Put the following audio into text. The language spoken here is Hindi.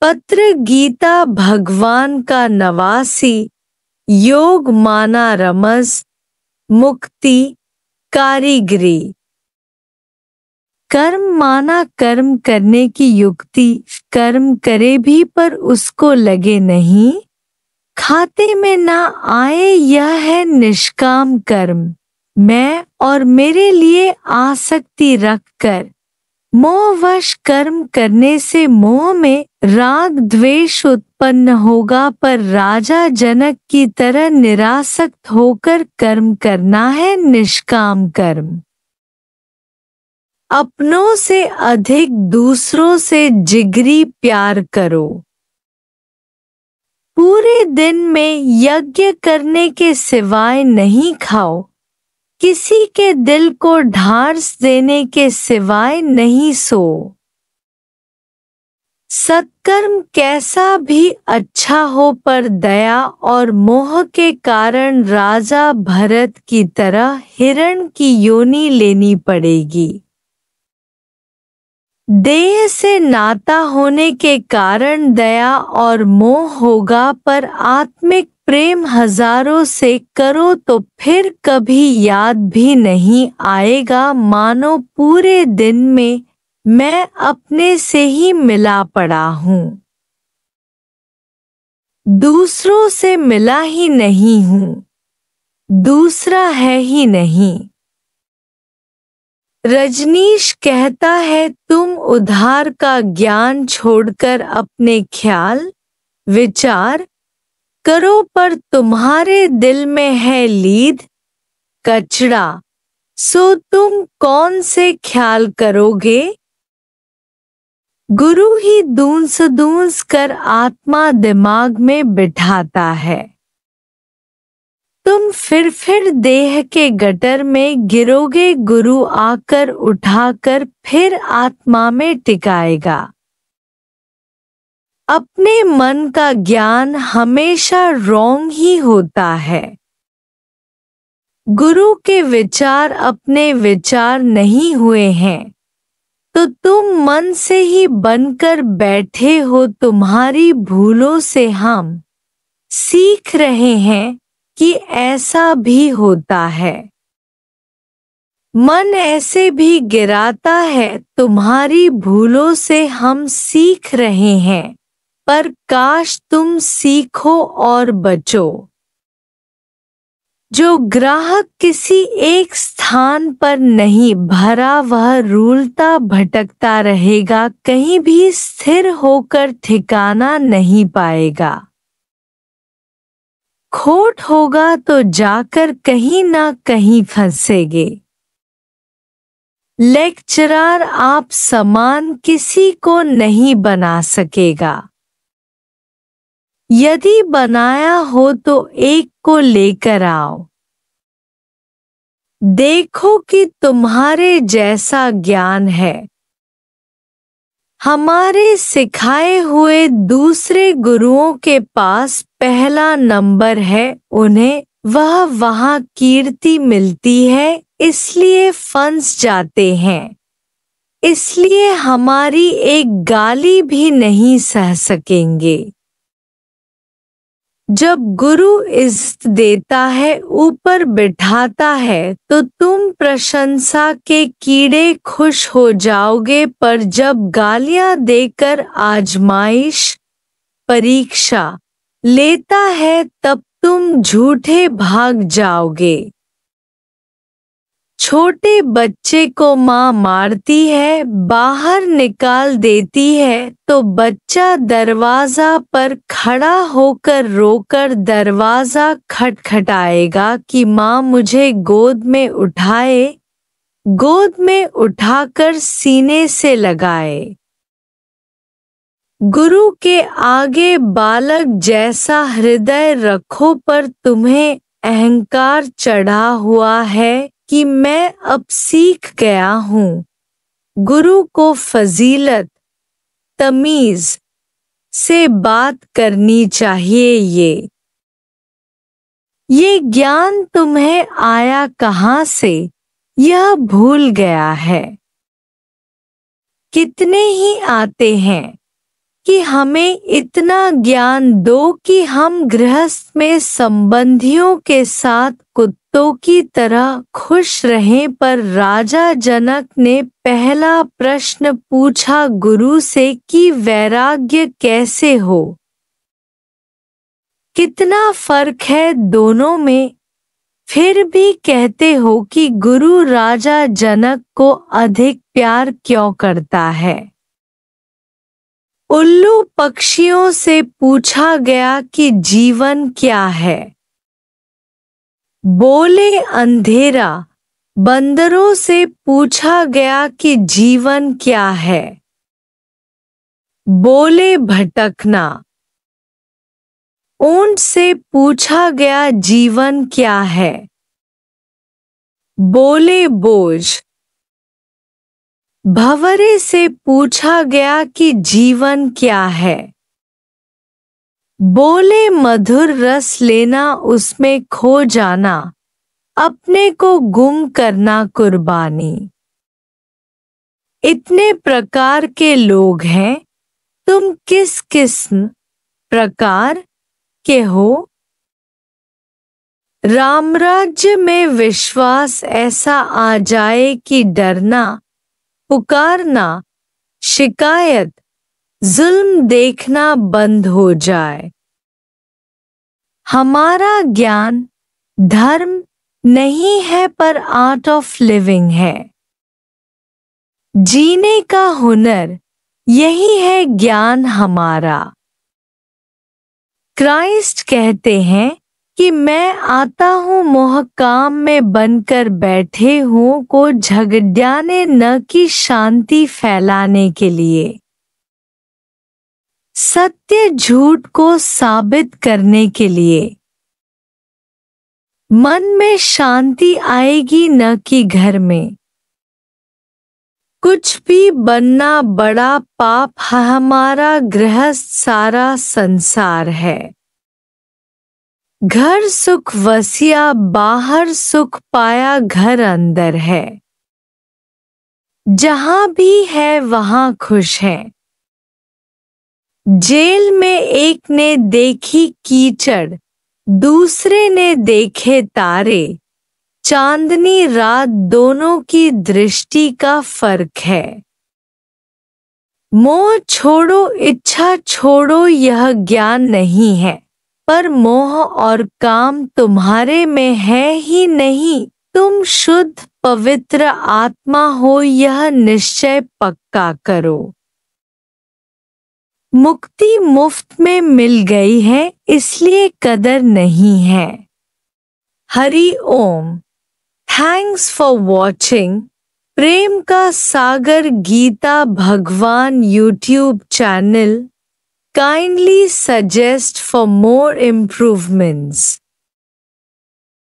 पत्र गीता भगवान का 89 योग माना रमज मुक्ति कारीगरी। कर्म माना कर्म करने की युक्ति, कर्म करे भी पर उसको लगे नहीं, खाते में ना आए, यह है निष्काम कर्म। मैं और मेरे लिए आसक्ति रखकर मोहवश कर्म करने से मोह में राग द्वेष उत्पन्न होगा, पर राजा जनक की तरह निरासक्त होकर कर्म करना है निष्काम कर्म। अपनों से अधिक दूसरों से जिगरी प्यार करो। पूरे दिन में यज्ञ करने के सिवाय नहीं खाओ, किसी के दिल को ढाढ़स देने के सिवाय नहीं सो। सत्कर्म कैसा भी अच्छा हो, पर दया और मोह के कारण राजा भरत की तरह हिरण की योनि लेनी पड़ेगी। देह से नाता होने के कारण दया और मोह होगा, पर आत्मिक प्रेम हजारों से करो तो फिर कभी याद भी नहीं आएगा, मानो पूरे दिन में मैं अपने से ही मिला पड़ा हूँ, दूसरों से मिला ही नहीं हूँ, दूसरा है ही नहीं। रजनीश कहता है, तुम उधार का ज्ञान छोड़कर अपने ख्याल विचार करो, पर तुम्हारे दिल में है लीद कचड़ा, सो तुम कौन से ख्याल करोगे। गुरु ही दूंस दूंस कर आत्मा दिमाग में बिठाता है, तुम फिर देह के गटर में गिरोगे, गुरु आकर उठाकर फिर आत्मा में टिकाएगा। अपने मन का ज्ञान हमेशा रॉन्ग ही होता है। गुरु के विचार अपने विचार नहीं हुए हैं, तो तुम मन से ही बनकर बैठे हो। तुम्हारी भूलों से हम सीख रहे हैं कि ऐसा भी होता है। मन ऐसे भी गिराता है, तुम्हारी भूलों से हम सीख रहे हैं, पर काश तुम सीखो और बचो। जो ग्राहक किसी एक स्थान पर नहीं भरा, वह रूलता भटकता रहेगा, कहीं भी स्थिर होकर ठिकाना नहीं पाएगा। खोट होगा तो जाकर कहीं ना कहीं फंसेगे। लेक्चरर आप समान किसी को नहीं बना सकेगा, यदि बनाया हो तो एक को लेकर आओ। देखो कि तुम्हारे जैसा ज्ञान है। हमारे सिखाए हुए दूसरे गुरुओं के पास पहला नंबर है, उन्हें वहाँ कीर्ति मिलती है, इसलिए फंस जाते हैं, इसलिए हमारी एक गाली भी नहीं सह सकेंगे। जब गुरु इज्जत देता है, ऊपर बिठाता है, तो तुम प्रशंसा के कीड़े खुश हो जाओगे, पर जब गालियां देकर आजमाइश परीक्षा लेता है, तब तुम झूठे भाग जाओगे। छोटे बच्चे को माँ मारती है, बाहर निकाल देती है, तो बच्चा दरवाजा पर खड़ा होकर रोकर दरवाजा खटखटाएगा कि माँ मुझे गोद में उठाए, गोद में उठाकर सीने से लगाए। गुरु के आगे बालक जैसा हृदय रखो, पर तुम्हें अहंकार चढ़ा हुआ है कि मैं अब सीख गया हूँ। गुरु को फजीलत तमीज से बात करनी चाहिए। ये ज्ञान तुम्हें आया कहाँ से, यह भूल गया है। कितने ही आते हैं, कि हमें इतना ज्ञान दो कि हम गृहस्थ में संबंधियों के साथ कुत्तों की तरह खुश रहें। पर राजा जनक ने पहला प्रश्न पूछा गुरु से कि वैराग्य कैसे हो, कितना फर्क है दोनों में, फिर भी कहते हो कि गुरु राजा जनक को अधिक प्यार क्यों करता है। उल्लू पक्षियों से पूछा गया कि जीवन क्या है, बोले अंधेरा। बंदरों से पूछा गया कि जीवन क्या है, बोले भटकना। ऊंट से पूछा गया जीवन क्या है, बोले बोझ। भंवरे से पूछा गया कि जीवन क्या है, बोले मधुर रस लेना, उसमें खो जाना, अपने को गुम करना, कुर्बानी। इतने प्रकार के लोग हैं, तुम किस किस्म प्रकार के हो। रामराज्य में विश्वास ऐसा आ जाए कि डरना, पुकारना, शिकायत, जुल्म देखना बंद हो जाए। हमारा ज्ञान धर्म नहीं है पर आर्ट ऑफ लिविंग है। जीने का हुनर, यही है ज्ञान हमारा। क्राइस्ट कहते हैं कि मैं आता हूँ मोह काम में बनकर बैठे हूँ को झगड़ाने न कि शांति फैलाने के लिए। सत्य झूठ को साबित करने के लिए। मन में शांति आएगी न कि घर में। कुछ भी बनना बड़ा पाप है, हमारा गृहस्थ सारा संसार है। घर सुख वसिया, बाहर सुख पाया, घर अंदर है। जहां भी है वहां खुश है। जेल में एक ने देखी कीचड़, दूसरे ने देखे तारे। चांदनी रात दोनों की दृष्टि का फर्क है। मोह छोड़ो, इच्छा छोड़ो, यह ज्ञान नहीं है। पर मोह और काम तुम्हारे में है ही नहीं। तुम शुद्ध पवित्र आत्मा हो, यह निश्चय पक्का करो। मुक्ति मुफ्त में मिल गई है, इसलिए कदर नहीं है। Hari Om. Thanks for watching. प्रेम का सागर गीता भगवान YouTube channel. Kindly suggest for more improvements.